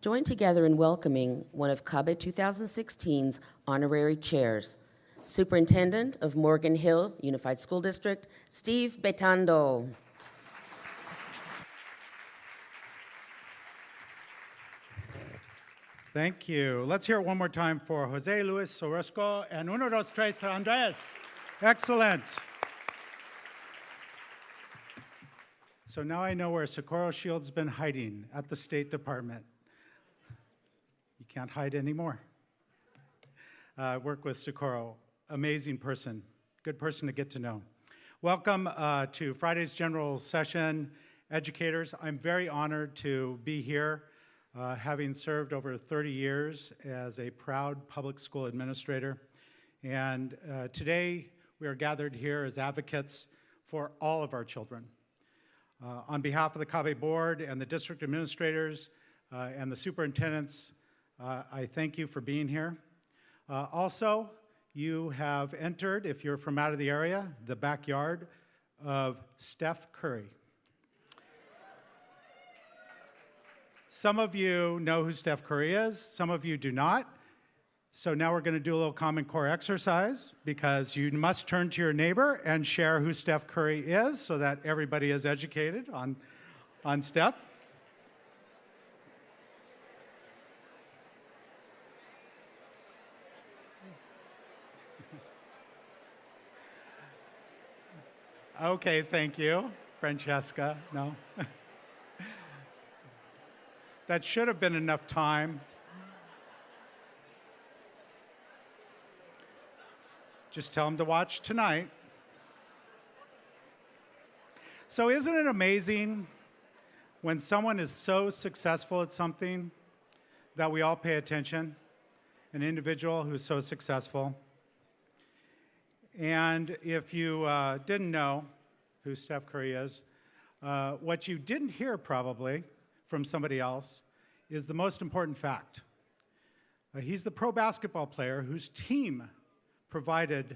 Join together in welcoming one of CABE 2016's honorary chairs, Superintendent of Morgan Hill Unified School District, Steve Betando. Thank you. Let's hear it one more time for Jose Luis Orozco and uno, dos, tres, Andres. Excellent. So now I know where Socorro Shield's been hiding, at the State Department. You can't hide anymore. Work with Socorro. Amazing person. Good person to get to know. Welcome to Friday's General Session. Educators, I'm very honored to be here. Having served over 30 years as a proud public school administrator. And today we are gathered here as advocates for all of our children. On behalf of the CABE board and the district administrators and the superintendents, I thank you for being here. Also, you have entered, if you're from out of the area, the backyard of Steph Curry. Some of you know who Steph Curry is, some of you do not. So now we're going to do a little Common Core exercise because you must turn to your neighbor and share who Steph Curry is so that everybody is educated on Steph. Okay, thank you. Francesca, no? That should have been enough time. Just tell them to watch tonight. So isn't it amazing when someone is so successful at something that we all pay attention? An individual who's so successful. And if you didn't know who Steph Curry is, what you didn't hear probably from somebody else is the most important fact. He's the pro basketball player whose team provided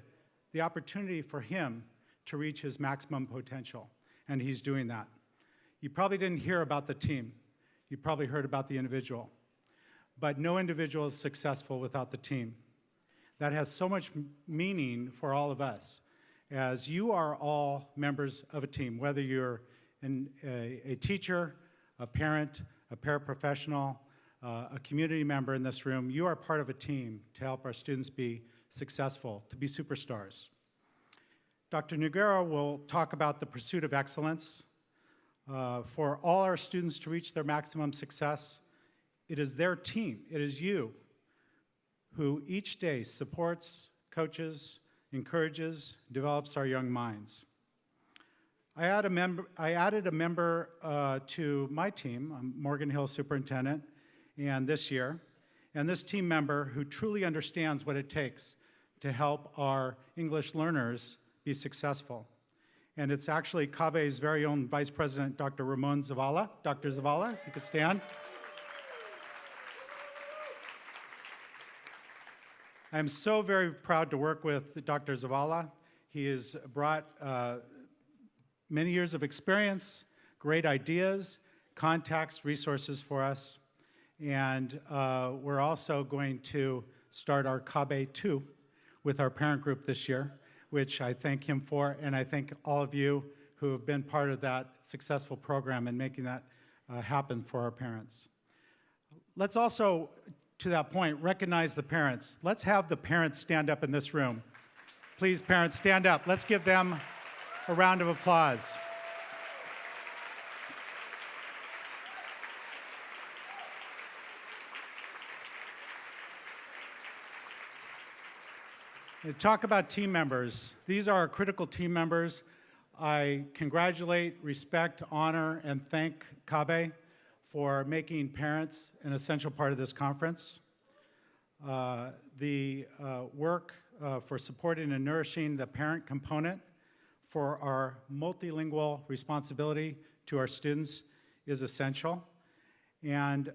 the opportunity for him to reach his maximum potential, and he's doing that. You probably didn't hear about the team. You probably heard about the individual. But no individual is successful without the team. That has so much meaning for all of us, as you are all members of a team, whether you're a teacher, a parent, a paraprofessional, a community member in this room. You are part of a team to help our students be successful, to be superstars. Dr. Noguera will talk about the pursuit of excellence. For all our students to reach their maximum success, it is their team, it is you, who each day supports, coaches, encourages, develops our young minds. I added a member to my team. I'm Morgan Hill Superintendent, and this year, and this team member who truly understands what it takes to help our English learners be successful. And it's actually CABE's very own Vice President, Dr. Ramon Zavala. Dr. Zavala, if you could stand. I'm so very proud to work with Dr. Zavala. He has brought many years of experience, great ideas, contacts, resources for us. And we're also going to start our CABE 2 with our parent group this year, which I thank him for, and I thank all of you who have been part of that successful program and making that happen for our parents. Let's also, to that point, recognize the parents. Let's have the parents stand up in this room. Please, parents, stand up. Let's give them a round of applause. Talk about team members. These are our critical team members. I congratulate, respect, honor, and thank CABE for making parents an essential part of this conference. The work for supporting and nourishing the parent component for our multilingual responsibility to our students is essential. And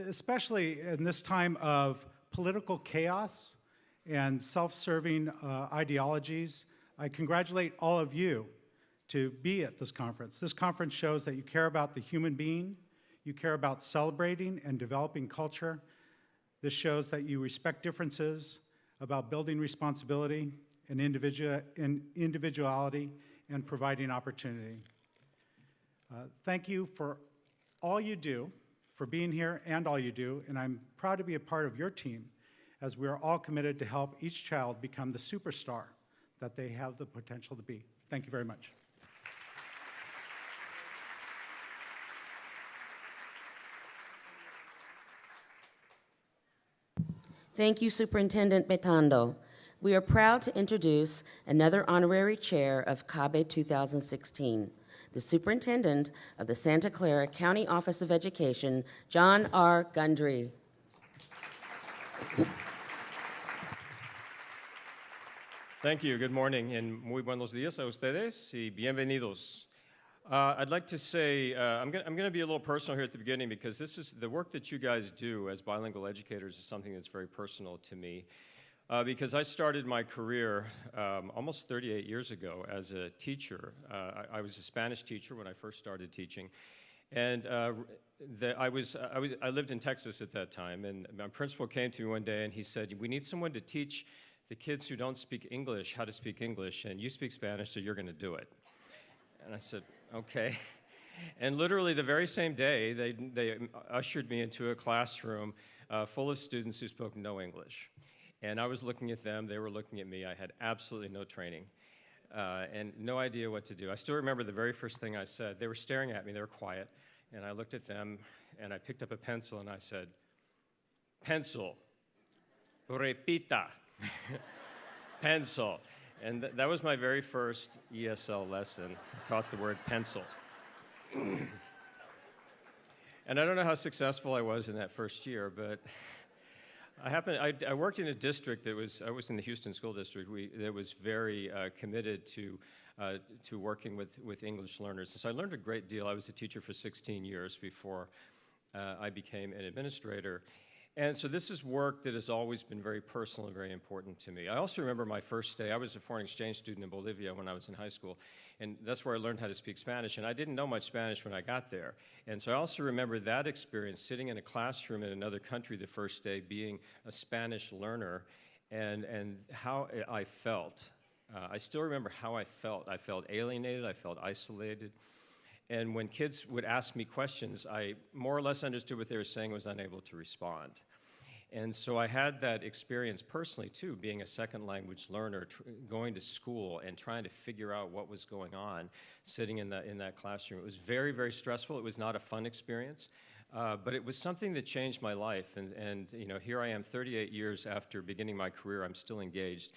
especially in this time of political chaos and self-serving ideologies, I congratulate all of you to be at this conference. This conference shows that you care about the human being, You care about celebrating and developing culture. This shows that you respect differences, about building responsibility and individuality, and providing opportunity. Thank you for all you do, for being here and all you do, and I'm proud to be a part of your team as we are all committed to help each child become the superstar that they have the potential to be. Thank you very much. Thank you, Superintendent Betando. We are proud to introduce another honorary chair of CABE 2016, the Superintendent of the Santa Clara County Office of Education, John R. Gundry. Thank you. Good morning, and muy buenos días a ustedes y bienvenidos. I'd like to say, I'm going to be a little personal here at the beginning because this is the work that you guys do as bilingual educators is something that's very personal to me. Because I started my career almost 38 years ago as a teacher. I was a Spanish teacher when I first started teaching. And I lived in Texas at that time, and my principal came to me one day and he said, we need someone to teach the kids who don't speak English how to speak English, and you speak Spanish, so you're going to do it. And I said, okay. And literally the very same day, they ushered me into a classroom full of students who spoke no English. And I was looking at them, they were looking at me. I had absolutely no training and no idea what to do. I still remember the very first thing I said. They were staring at me, they were quiet, and I looked at them, and I picked up a pencil, and I said, pencil, repita, pencil. And that was my very first ESL lesson. I taught the word pencil. And I don't know how successful I was in that first year, but I worked in a district I was in the Houston School District that was very committed to working with English learners. And so I learned a great deal. I was a teacher for 16 years before I became an administrator. And so this is work that has always been very personal and very important to me. I also remember my first day. I was a foreign exchange student in Bolivia when I was in high school, and that's where I learned how to speak Spanish, and I didn't know much Spanish when I got there. And so I also remember that experience, sitting in a classroom in another country the first day, being a Spanish learner, and how I felt. I still remember how I felt. I felt alienated, I felt isolated. And when kids would ask me questions, I more or less understood what they were saying, was unable to respond. And so I had that experience personally, too, being a second language learner, going to school and trying to figure out what was going on, sitting in that classroom. It was very, very stressful. It was not a fun experience, but it was something that changed my life. And you know, here I am 38 years after beginning my career. I'm still engaged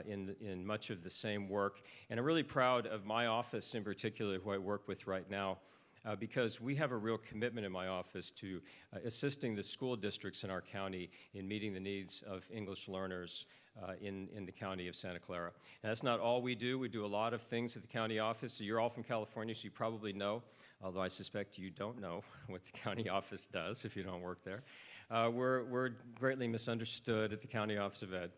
in much of the same work. And I'm really proud of my office in particular, who I work with right now, because we have a real commitment in my office to assisting the school districts in our county in meeting the needs of English learners in the county of Santa Clara. And that's not all we do. We do a lot of things at the county office. So you're all from California, so you probably know, although I suspect you don't know what the county office does if you don't work there. We're greatly misunderstood at the County Office of Ed.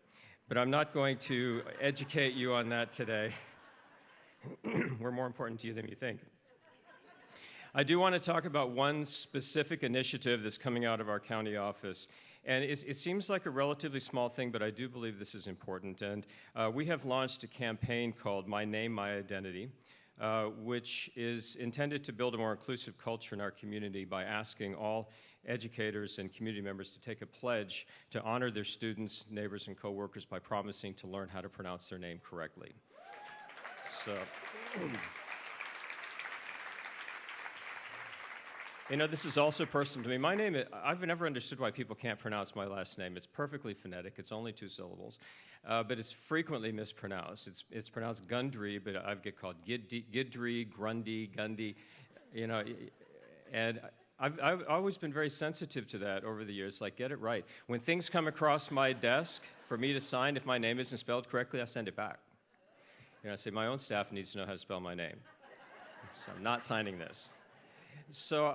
But I'm not going to educate you on that today. We're more important to you than you think. I do want to talk about one specific initiative that's coming out of our county office. And it seems like a relatively small thing, but I do believe this is important. And we have launched a campaign called My Name, My Identity, which is intended to build a more inclusive culture in our community by asking all educators and community members to take a pledge to honor their students, neighbors, and coworkers by promising to learn how to pronounce their name correctly. So, you know, this is also personal to me. My name, I've never understood why people can't pronounce my last name. It's perfectly phonetic. It's only 2 syllables, but it's frequently mispronounced. It's pronounced Gundry, but I get called Gidry, Grundy, Gundy, you know, and I've always been very sensitive to that over the years, like, get it right. When things come across my desk for me to sign, if my name isn't spelled correctly, I send it back. You know, I say, my own staff needs to know how to spell my name, so I'm not signing this. So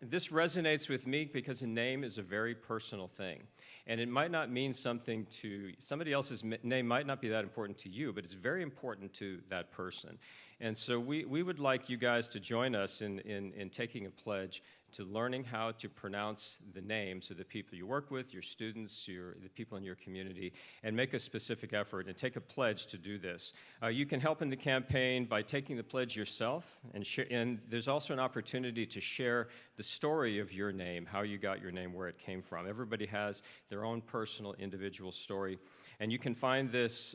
this resonates with me because a name is a very personal thing. And it might not mean something to somebody else's name, might not be that important to you, but it's very important to that person. And so we would like you guys to join us in taking a pledge to learning how to pronounce the names of the people you work with, your students, the people in your community, and make a specific effort and take a pledge to do this. You can help in the campaign by taking the pledge yourself, and there's also an opportunity to share the story of your name, how you got your name, where it came from. Everybody has their own personal, individual story, and you can find this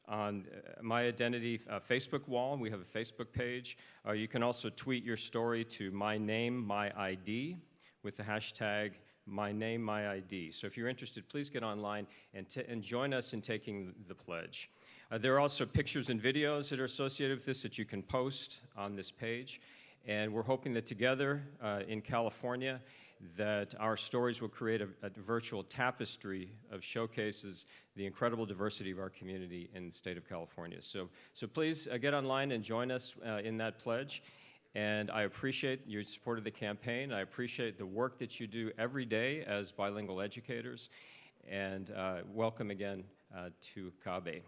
on My Identity Facebook wall. We have a Facebook page. You can also tweet your story to My Name, My ID with the hashtag My Name, My ID. So if you're interested, please get online and join us in taking the pledge. There are also pictures and videos that are associated with this that you can post on this page. And we're hoping that together in California, that our stories will create a virtual tapestry of showcases the incredible diversity of our community in the state of California. So please get online and join us in that pledge. And I appreciate your support of the campaign. I appreciate the work that you do every day as bilingual educators. And welcome again to CABE.